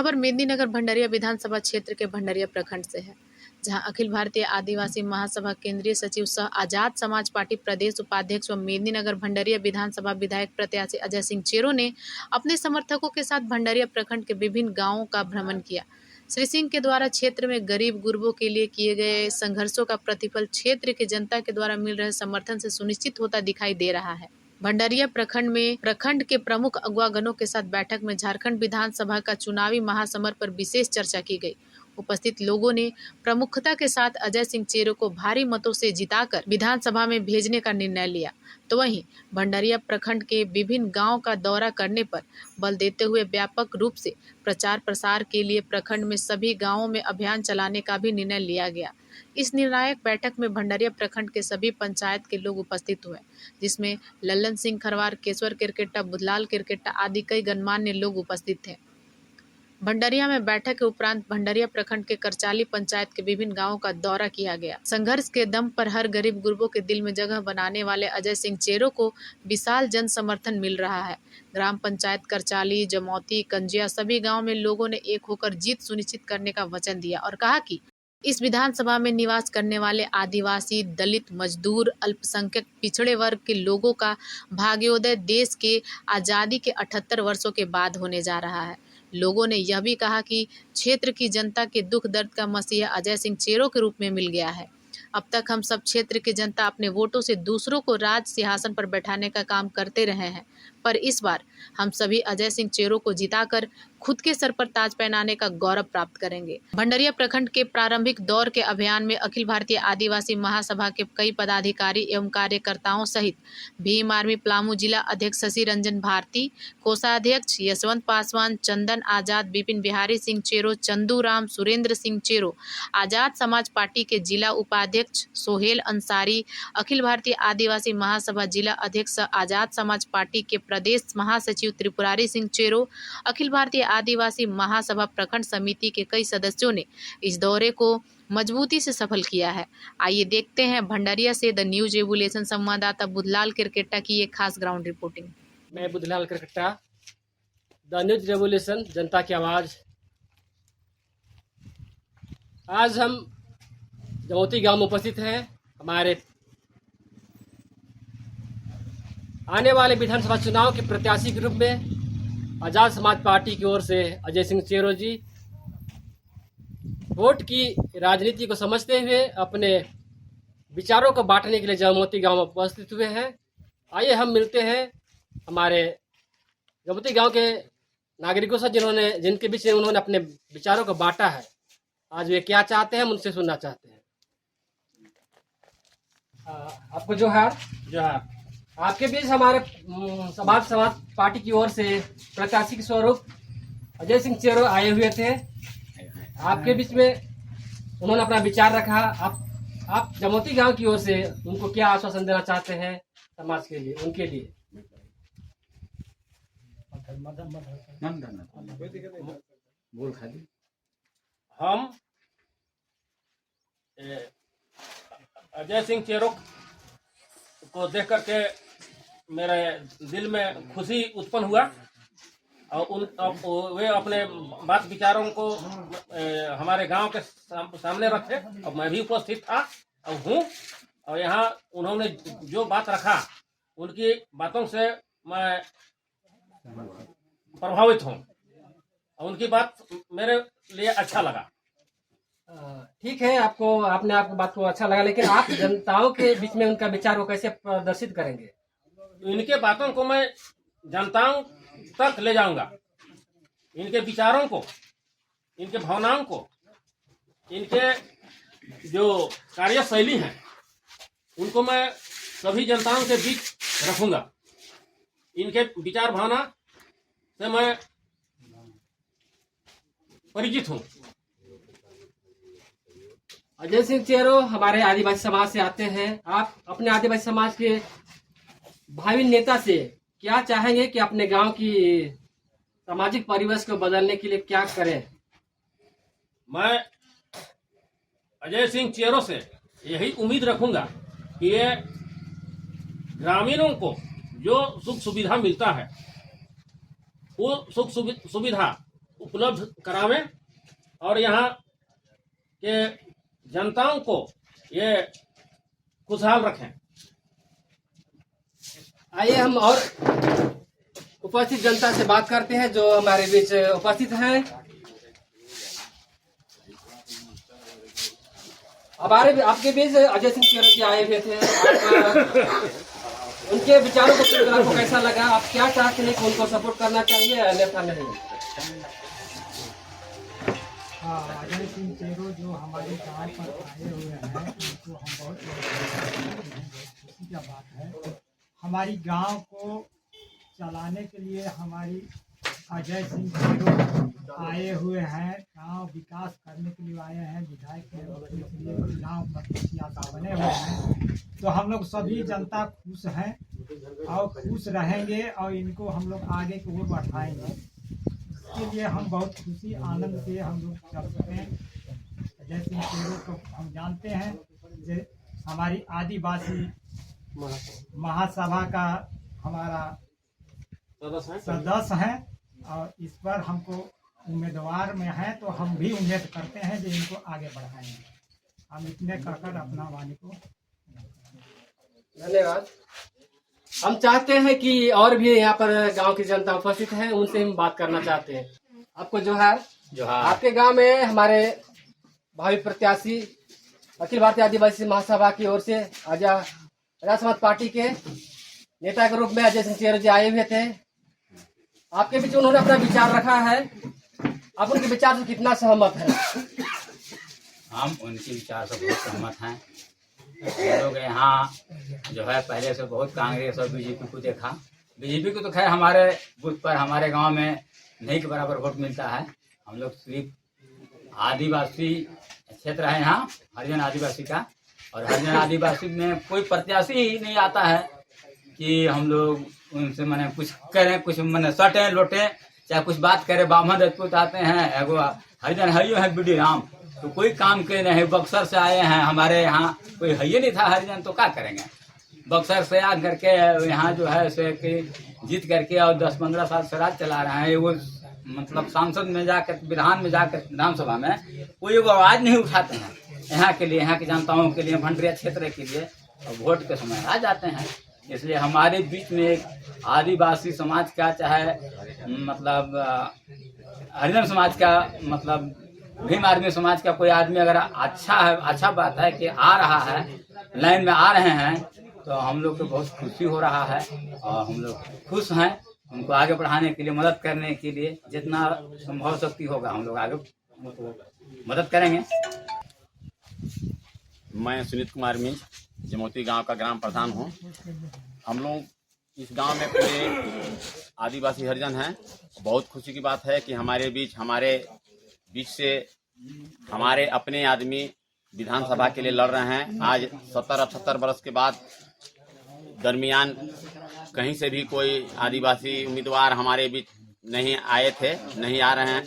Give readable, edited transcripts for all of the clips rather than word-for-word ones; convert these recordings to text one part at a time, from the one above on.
खबर मेदिनीनगर भंडरिया विधानसभा क्षेत्र के भंडरिया प्रखंड से है, जहां अखिल भारतीय आदिवासी महासभा केंद्रीय सचिव सह आजाद समाज पार्टी प्रदेश उपाध्यक्ष व मेदिनीनगर भंडरिया विधानसभा विधायक प्रत्याशी अजय सिंह चेरो ने अपने समर्थकों के साथ भंडरिया प्रखंड के विभिन्न गांवों का भ्रमण किया। श्री सिंह के द्वारा क्षेत्र में गरीब गुरबों के लिए किए गए संघर्षों का प्रतिफल क्षेत्र की जनता के द्वारा मिल रहे समर्थन से सुनिश्चित होता दिखाई दे रहा है। भंडरिया प्रखंड में प्रखंड के प्रमुख अगुवागणों के साथ बैठक में झारखंड विधानसभा का चुनावी महासमर पर विशेष चर्चा की गई। उपस्थित लोगों ने प्रमुखता के साथ अजय सिंह चेरो को भारी मतों से जिताकर विधानसभा में भेजने का निर्णय लिया। तो वहीं भंडरिया प्रखंड के विभिन्न गांव का दौरा करने पर बल देते हुए व्यापक रूप से प्रचार प्रसार के लिए प्रखंड में सभी गांवों में अभियान चलाने का भी निर्णय लिया गया। इस निर्णायक बैठक में भंडरिया प्रखंड के सभी पंचायत के लोग उपस्थित हुए, जिसमें लल्लन सिंह खरवार, केशवर किरकेट्टा, बुधलाल किरकेट्टा आदि कई गणमान्य लोग उपस्थित थे। भंडरिया में बैठक के उपरांत भंडरिया प्रखंड के करचाली पंचायत के विभिन्न गांवों का दौरा किया गया। संघर्ष के दम पर हर गरीब गुरबों के दिल में जगह बनाने वाले अजय सिंह चेरो को विशाल जन समर्थन मिल रहा है। ग्राम पंचायत करचाली, जमौती, कंजिया सभी गाँव में लोगों ने एक होकर जीत सुनिश्चित करने का वचन दिया और कहा कि इस विधानसभा में निवास करने वाले आदिवासी, दलित, मजदूर, अल्पसंख्यक, पिछड़े वर्ग के लोगों का भाग्योदय देश के आज़ादी के 78 वर्षों के बाद होने जा रहा है। लोगों ने यह भी कहा कि क्षेत्र की जनता के दुख दर्द का मसीहा अजय सिंह चेरो के रूप में मिल गया है। अब तक हम सब क्षेत्र की जनता अपने वोटों से दूसरों को राज सिंहासन पर बैठाने का काम करते रहे हैं, पर इस बार हम सभी अजय सिंह चेरो को जिताकर खुद के सर पर ताज पहनाने का गौरव प्राप्त करेंगे। भंडरिया प्रखंड के प्रारंभिक दौर के अभियान में अखिल भारतीय आदिवासी महासभा के कई पदाधिकारी एवं कार्यकर्ताओं सहित भीम आर्मी पलामू जिला अध्यक्ष शशि रंजन भारती, कोषाध्यक्ष यशवंत पासवान, चंदन आजाद, विपिन बिहारी सिंह चेरो, चंदू राम, सुरेंद्र सिंह चेरो, आजाद समाज पार्टी के जिला उपाध्यक्ष सोहेल अंसारी, अखिल भारतीय आदिवासी महासभा जिला अध्यक्ष आजाद समाज पार्टी के प्रदेश महासचिव त्रिपुरारी सिंह चेरो, अखिल भारतीय आदिवासी महासभा प्रखंड समिति के कई सदस्यों ने इस दौरे को मजबूती से सफल किया है। आइए देखते हैं भंडरिया से द न्यूज रेवोल्यूशन संवाददाता बुधलाल किरकेट्टा की एक खास ग्राउंड रिपोर्टिंग। मैं Budhlal Kerketta, the news revolution, जनता की आवाज़। आज हम जमौती गांव में उपस्थित हैं। हमारे आने वाले विधानसभा चुनाव के प्रत्याशी के रूप में आजाद समाज पार्टी की ओर से अजय सिंह चेरो जी वोट की राजनीति को समझते हुए अपने विचारों को बांटने के लिए जमौती गांव में उपस्थित हुए हैं। आइए हम मिलते हैं हमारे जमौती गांव के नागरिकों से जिनके बीच में उन्होंने अपने विचारों को बांटा है। आज वे क्या चाहते हैं, हम उनसे सुनना चाहते हैं। आपको जोहार। आपके बीच हमारे समाज पार्टी की ओर से प्रत्याशी के स्वरूप अजय सिंह चेरो आए हुए थे। आपके बीच में उन्होंने अपना विचार रखा। आप जमौती गांव की ओर से उनको क्या आश्वासन देना चाहते हैं समाज के लिए, उनके लिए? हम अजय सिंह चेरो को देख करके मेरे दिल में खुशी उत्पन्न हुआ और वे अपने बात विचारों को हमारे गांव के सामने रखे और मैं भी उपस्थित था और हूँ। और यहाँ उन्होंने जो बात रखा उनकी बातों से मैं प्रभावित हूँ और उनकी बात मेरे लिए अच्छा लगा। ठीक है, आपने बात को अच्छा लगा, लेकिन आप जनताओं के बीच में उनका विचार को कैसे प्रदर्शित करेंगे? इनके बातों को मैं जनताओं तक ले जाऊंगा। इनके विचारों को, इनके भावनाओं को, इनके जो कार्यशैली है उनको मैं सभी जनताओं के बीच रखूंगा। इनके विचार भावना से मैं परिचित हूँ। अजय सिंह चेरो हमारे आदिवासी समाज से आते हैं। आप अपने आदिवासी समाज के भावी नेता से क्या चाहेंगे कि अपने गांव की सामाजिक परिवेश को बदलने के लिए क्या करें? मैं अजय सिंह चेरो से यही उम्मीद रखूंगा कि ये ग्रामीणों को जो सुख सुविधा मिलता है वो सुख सुविधा उपलब्ध करावें और यहाँ के जनताओं को ये खुशहाल रखें। आइए हम और उपस्थित जनता से बात करते हैं जो हमारे बीच उपस्थित हैं। हमारे आपके बीच अजय सिंह चेरो जी आए हुए थे। उनके विचारों को सुनकर आपको कैसा लगा? आप क्या चाहते हैं कि उनको सपोर्ट करना चाहिए या अन्यथा नहीं? अजय सिंह चेरो जो हमारे गांव पर आए हुए हैं उनको हम बहुत खुशी की बात है। हमारी गांव को चलाने के लिए हमारी अजय सिंह चेरो आए हुए हैं। गांव विकास करने के लिए आए हैं, विधायक के लिए गांव मतदाता बने हुए हैं। तो हम लोग सभी जनता खुश हैं और खुश रहेंगे और इनको हम लोग आगे की ओर बढ़ाएंगे। इसके लिए हम बहुत खुशी आनंद से हम लोग चल सकें। अजय सिंह चेरो को हम जानते हैं जे हमारी आदिवासी महासभा का हमारा सदस्य है और इस पर हमको उम्मीदवार में है तो हम भी उम्मीद करते हैं जो इनको आगे बढ़ाएंगे। हम इतने कहकर अपना वाणी को धन्यवाद। हम चाहते हैं कि और भी यहाँ पर गांव की जनता उपस्थित है, उनसे हम बात करना चाहते हैं। आपको जोहार। आपके गांव में हमारे भावी प्रत्याशी अखिल भारतीय आदिवासी महासभा की ओर से आजाद समाज पार्टी के नेता के रूप में अजय सिंह चेरो जी आए हुए थे। आपके बीच उन्होंने अपना विचार रखा है, आप उनके विचार से कितना सहमत है? हम उनके विचार से बहुत सहमत हैं। हम लोग यहाँ जो है पहले से बहुत कांग्रेस और बीजेपी को देखा। बीजेपी को तो खैर हमारे बूथ पर हमारे गांव में नहीं के बराबर वोट मिलता है। हम लोग सिर्फ आदिवासी क्षेत्र है यहाँ, हरिजन आदिवासी का, और हरिजन आदिवासी में कोई प्रत्याशी ही नहीं आता है कि हम लोग उनसे मैंने कुछ करें, कुछ मैंने सटें लोटें, चाहे कुछ बात करें। ब्राह्मण राजपूत आते हैं, एगो हरिजन हरियो है बीडी राम, तो कोई काम के नहीं। बक्सर से आए हैं, हमारे यहाँ कोई है नहीं था हरिजन, तो क्या करेंगे। बक्सर से आ करके यहाँ जो है सो जीत करके और 10-15 साल से राज चला रहे हैं। वो मतलब सांसद में जाकर, विधान में जाकर, विधानसभा में कोई वो आवाज नहीं उठाते हैं यहाँ के लिए, यहाँ की जनताओं के लिए, भंडरिया क्षेत्र के लिए। और वोट के समय आ जाते हैं। इसलिए हमारे बीच में एक आदिवासी समाज का, चाहे मतलब हरिजन समाज का, मतलब भीम आदमी समाज का कोई आदमी अगर अच्छा है, अच्छा बात है कि आ रहा है, लाइन में आ रहे हैं, तो हम लोग को बहुत खुशी हो रहा है और हम लोग खुश हैं। उनको आगे बढ़ाने के लिए, मदद करने के लिए जितना संभव शक्ति होगा हम लोग आगे मदद करेंगे। मैं सुनीत कुमार मिंज जमोती गांव का ग्राम प्रधान हूं। हम लोग इस गांव में पूरे आदिवासी हरिजन हैं। बहुत खुशी की बात है कि हमारे बीच से हमारे अपने आदमी विधानसभा के लिए लड़ रहे हैं। आज 70-78 वर्ष के बाद दरमियान कहीं से भी कोई आदिवासी उम्मीदवार हमारे बीच नहीं आए थे, नहीं आ रहे हैं,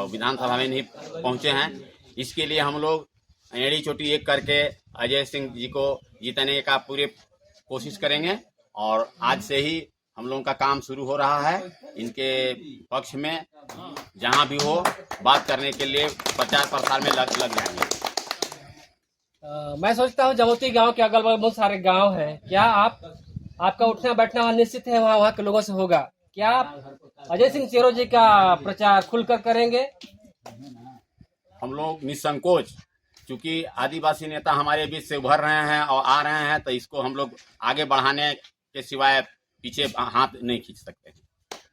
विधानसभा में नहीं पहुंचे हैं। इसके लिए हम लोग एड़ी चोटी एक करके अजय सिंह जी को जीतने का पूरे कोशिश करेंगे और आज से ही हम लोगों का काम शुरू हो रहा है। इनके पक्ष में जहां भी हो बात करने के लिए प्रचार प्रसार में लग जाएंगे। मैं सोचता हूँ जमोती गांव के अगल बगल बहुत सारे गांव हैं, क्या आपका उठना बैठना वहाँ निश्चित है, वहाँ के लोगों से होगा? क्या आप अजय सिंह चेरो जी का प्रचार खुलकर करेंगे? हम लोग निसंकोच, क्योंकि आदिवासी नेता हमारे बीच से उभर रहे हैं और आ रहे हैं, तो इसको हम लोग आगे बढ़ाने के सिवाय पीछे हाथ नहीं खींच सकते।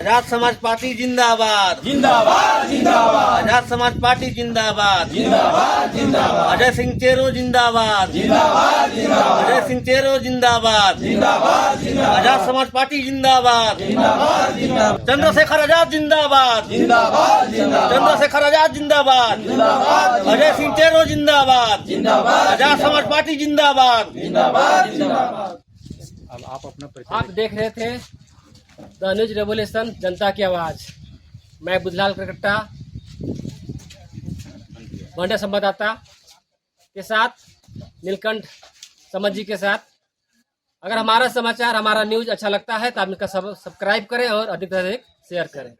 आजाद समाज पार्टी जिंदाबाद जिंदाबाद जिंदाबाद। आजाद समाज पार्टी जिंदाबाद जिंदाबाद जिंदाबाद। अजय सिंह चेरो जिंदाबाद जिंदाबाद जिंदाबाद। अजय सिंह चेरो जिंदाबाद जिंदाबाद जिंदाबाद। आजाद समाज पार्टी जिंदाबाद जिंदाबाद जिंदाबाद। चंद्रशेखर आजाद जिंदाबाद जिंदाबाद जिंदाबाद। चंद्रशेखर आजाद जिंदाबाद जिंदाबाद। अजय सिंह चेरो जिंदाबाद जिंदाबाद। आजाद समाज पार्टी जिंदाबाद जिंदाबाद जिंदाबाद। आप देख रहे थे द न्यूज रेवोल्यूशन, जनता की आवाज। मैं बुधलाल करकट्टा, मंडल संवाददाता के साथ नीलकंठ समझ जी के साथ। अगर हमारा समाचार, हमारा न्यूज अच्छा लगता है तो आप इनका सब्सक्राइब करें और अधिक से अधिक शेयर करें।